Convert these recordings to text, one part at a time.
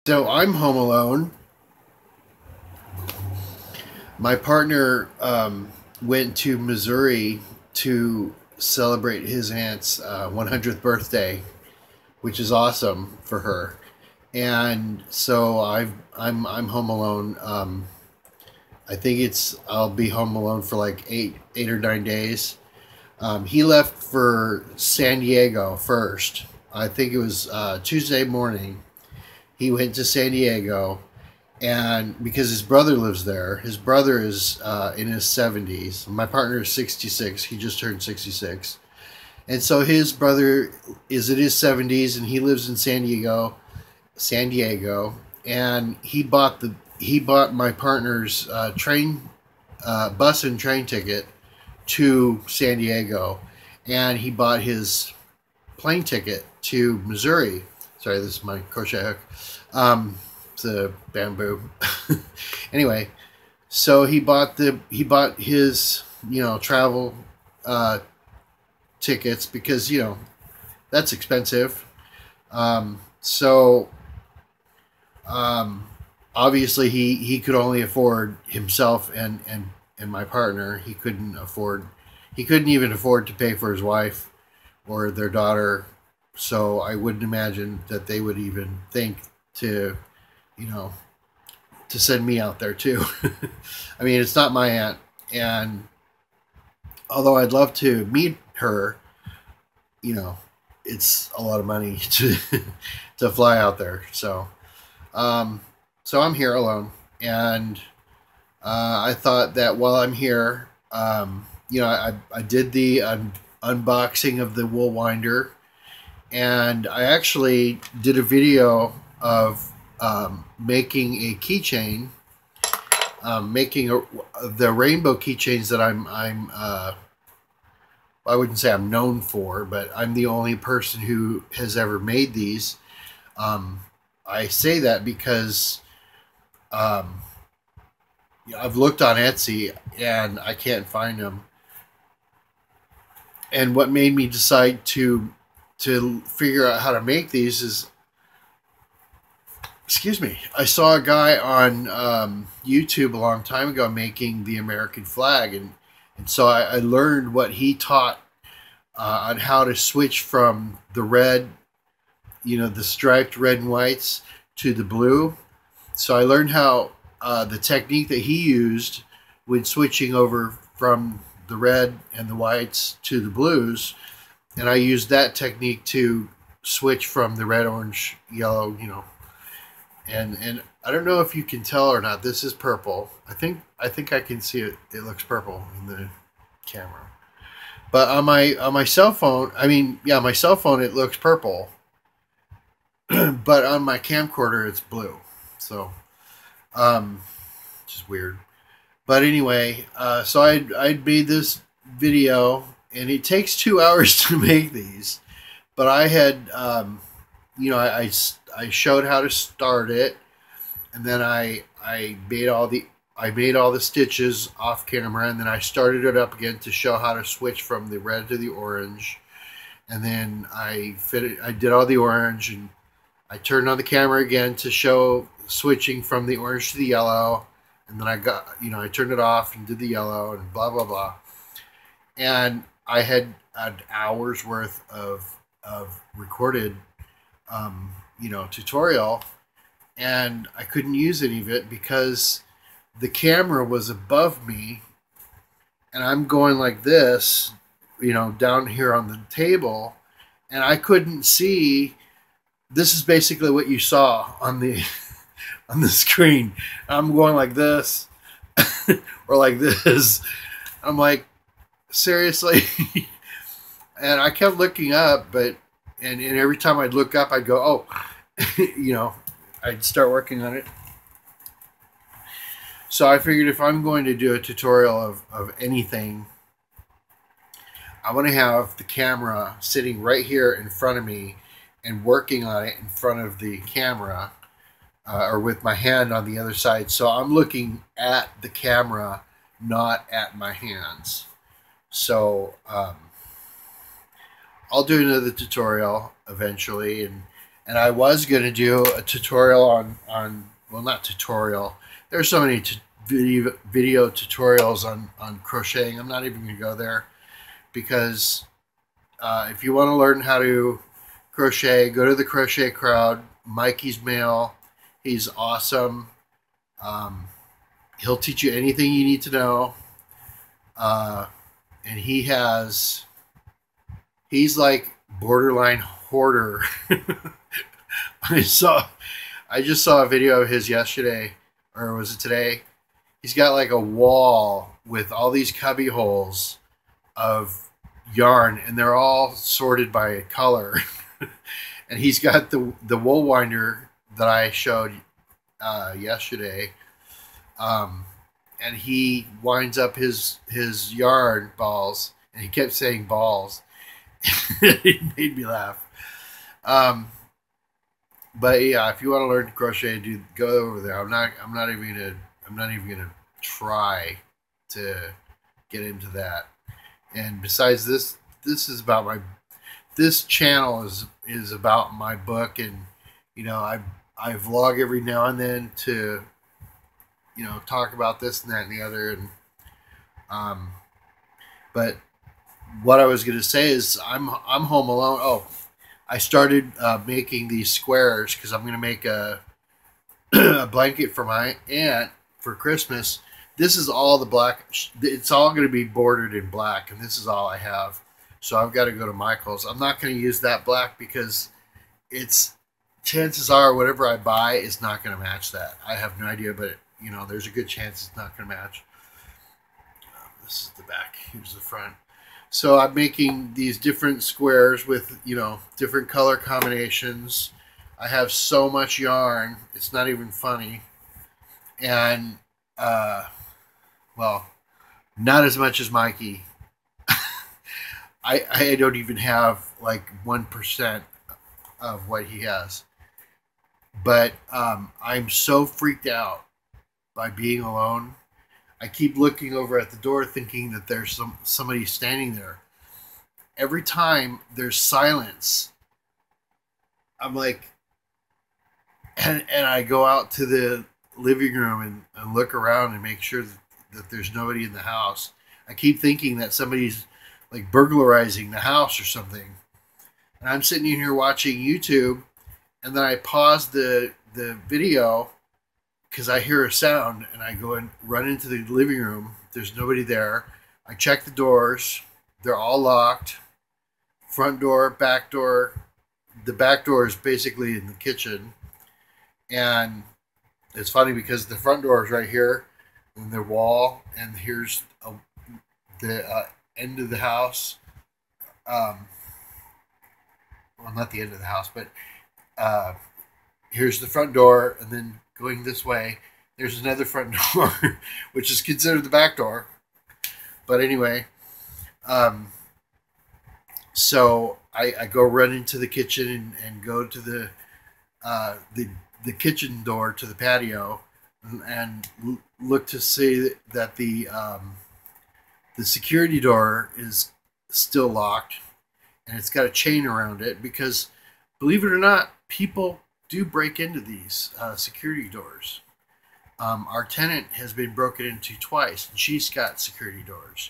So I'm home alone. My partner went to Missouri to celebrate his aunt's 100th birthday, which is awesome for her. And so I'm home alone. I think I'll be home alone for like 8 or 9 days. He left for San Diego first. I think it was Tuesday morning. He went to San Diego, and because his brother lives there. His brother is in his 70s. My partner is 66. He just turned 66. And so his brother is in his 70s, and he lives in San Diego. And he bought my partner's bus and train ticket to San Diego, and he bought his plane ticket to Missouri. Sorry, this is my crochet hook. It's a bamboo. Anyway, so he bought his travel uh, tickets because that's expensive. So obviously he could only afford himself and my partner. He couldn't even afford to pay for his wife or their daughter. So I wouldn't imagine that they would even think to you know to send me out there too. I mean, it's not my aunt, and although I'd love to meet her, you know, it's a lot of money to to fly out there. Um, so I'm here alone, and I thought that while I'm here, I did the unboxing of the wool winder, and I actually did a video of making a keychain, making the rainbow keychains that I wouldn't say I'm known for, but I'm the only person who has ever made these. Um, I say that because um, I've looked on Etsy and I can't find them. And what made me decide to figure out how to make these is, excuse me, I saw a guy on YouTube a long time ago making the American flag, and so I learned what he taught on how to switch from the red, the striped red and whites, to the blue. So I learned how the technique that he used when switching over from the red and the whites to the blues, and I used that technique to switch from the red, orange, yellow, and I don't know if you can tell or not. This is purple. I think I can see it. It looks purple in the camera. But on my cell phone, I mean, yeah, my cell phone it looks purple, but on my camcorder it's blue. So, um, just weird. But anyway, so I'd made this video, and it takes 2 hours to make these. But I had, I showed how to start it, and then I made all the stitches off camera, and then I started it up again to show how to switch from the red to the orange, and then I did all the orange, and I turned on the camera again to show switching from the orange to the yellow, and then I turned it off and did the yellow and blah blah blah, and I had an hour's worth of recorded tutorial, and I couldn't use any of it because the camera was above me, and I'm going like this, down here on the table, and I couldn't see. This is basically what you saw on the on the screen. I'm going like this or like this. I'm like, seriously? And I kept looking up, but and every time I'd look up, I'd go, oh, I'd start working on it. So I figured if I'm going to do a tutorial of anything, I want to have the camera sitting right here in front of me and working on it in front of the camera, or with my hand on the other side. So I'm looking at the camera, not at my hands. So I'll do another tutorial eventually, and And I was going to do a tutorial on well, not tutorial. There's so many video tutorials on crocheting. I'm not even going to go there because if you want to learn how to crochet, go to the Crochet Crowd. Mikey's Mail. He's awesome. Um, he'll teach you anything you need to know. And he's like borderline hoarder. I saw I just saw a video of his yesterday, or was it today? He's got like a wall with all these cubby holes of yarn, and they're all sorted by color. And he's got the wool winder that I showed yesterday, um, and he winds up his yarn balls, and he kept saying balls. It made me laugh. Um, but yeah, if you want to learn to crochet, dude, go over there. I'm not even gonna try to get into that. And besides this is about my this channel is about my book, and you know I vlog every now and then to talk about this and that and the other, and um but what I was going to say is I'm home alone. Oh, I started making these squares because I'm going to make a blanket for my aunt for Christmas. This is all the black. It's all going to be bordered in black, and this is all I have. So I've got to go to Michael's. I'm not going to use that black because it's chances are whatever I buy is not going to match that. I have no idea, but there's a good chance it's not going to match. This is the back. Here's the front. So I'm making these different squares with, different color combinations. I have so much yarn, it's not even funny. And, well, not as much as Mikey. I don't even have like 1% of what he has. But I'm so freaked out by being alone. I keep looking over at the door thinking that there's somebody standing there. Every time there's silence, I'm like, and I go out to the living room and look around and make sure that there's nobody in the house. I keep thinking that somebody's like burglarizing the house or something. And I'm sitting in here watching YouTube, and then I pause the video because I hear a sound, and I go and run into the living room. There's nobody there. I check the doors. They're all locked. Front door, back door. The back door is basically in the kitchen. And it's funny because the front door is right here in the wall, and here's the end of the house. Well, not the end of the house, but here's the front door, and then going this way, there's another front door, which is considered the back door. But anyway, so I go run into the kitchen and go to the kitchen door to the patio, and look to see that the security door is still locked, and it's got a chain around it because, believe it or not, people do break into these security doors. Our tenant has been broken into twice, and she's got security doors.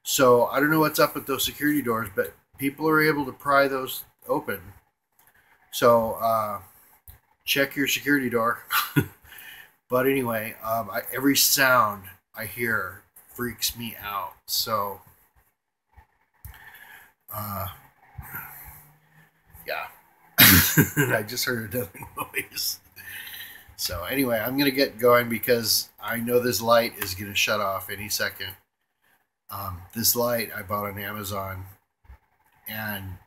So I don't know what's up with those security doors, but people are able to pry those open. So check your security door. But anyway, every sound I hear freaks me out. So yeah. I just heard another noise. So anyway, I'm going to get going because I know this light is going to shut off any second. This light I bought on Amazon, and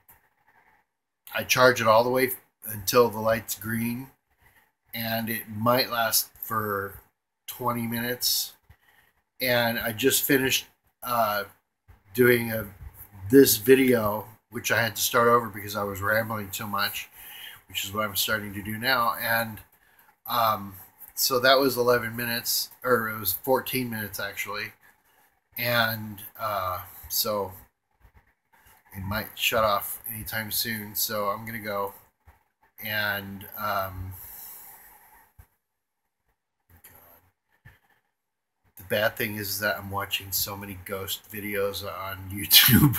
I charge it all the way until the light's green, and it might last for 20 minutes. And I just finished doing this video, which I had to start over because I was rambling too much, which is what I'm starting to do now. And so that was 11 minutes, or it was 14 minutes actually. And so it might shut off anytime soon. So I'm going to go. And the bad thing is that I'm watching so many ghost videos on YouTube,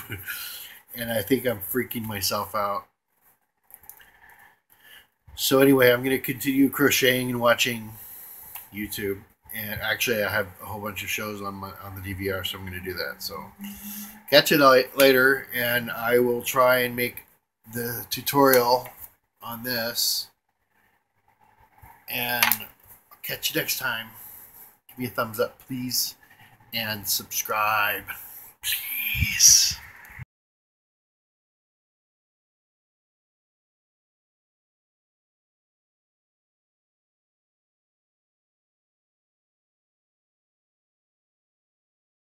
and I think I'm freaking myself out. So anyway, I'm going to continue crocheting and watching YouTube. And actually, I have a whole bunch of shows on the DVR, so I'm going to do that. So catch it later, and I will try and make the tutorial on this. And I'll catch you next time. Give me a thumbs up, please, and subscribe, please.